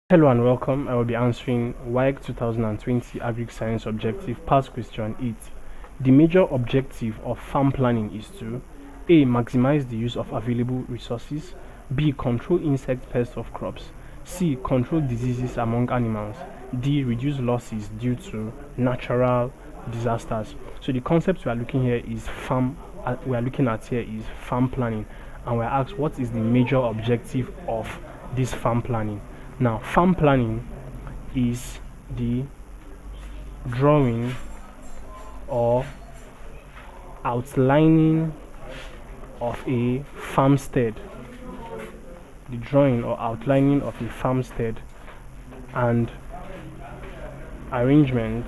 Hello and welcome. I will be answering WAEC 2020 AGRIC Science Objective Past Question 8. The major objective of farm planning is to A. Maximize the use of available resources, B. Control insect pests of crops, C. Control diseases among animals, D. Reduce losses due to natural disasters. So the concept we are looking here is farm planning, and we're asked what is the major objective of this farm planning. Now, farm planning is the drawing or outlining of a farmstead. The drawing or outlining of a farmstead and arrangement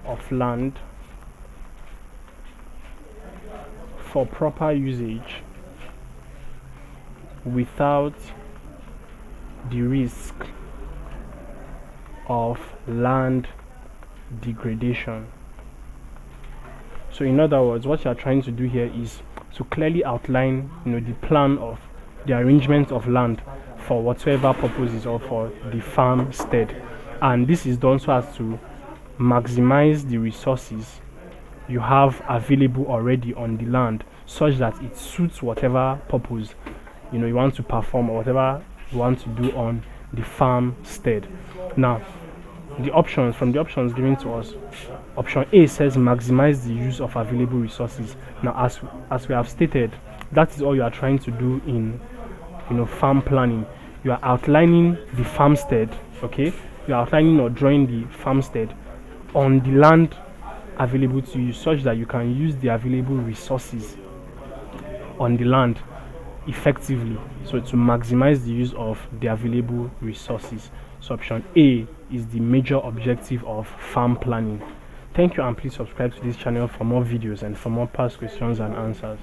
of land for proper usage without the risk of land degradation. So in other words, what you are trying to do here is to clearly outline the plan of the arrangement of land for whatever purposes or for the farmstead, and this is done so as to maximize the resources you have available already on the land, such that it suits whatever purpose you want to perform or whatever you want to do on the farmstead. Now, the options given to us, option A says maximize the use of available resources. Now, as we have stated, that is all you are trying to do in farm planning. You are outlining the farmstead, okay? You are outlining or drawing the farmstead on the land available to you, such that you can use the available resources on the land effectively, so to maximize the use of the available resources. So option A is the major objective of farm planning. Thank you, and please subscribe to this channel for more videos and for more past questions and answers.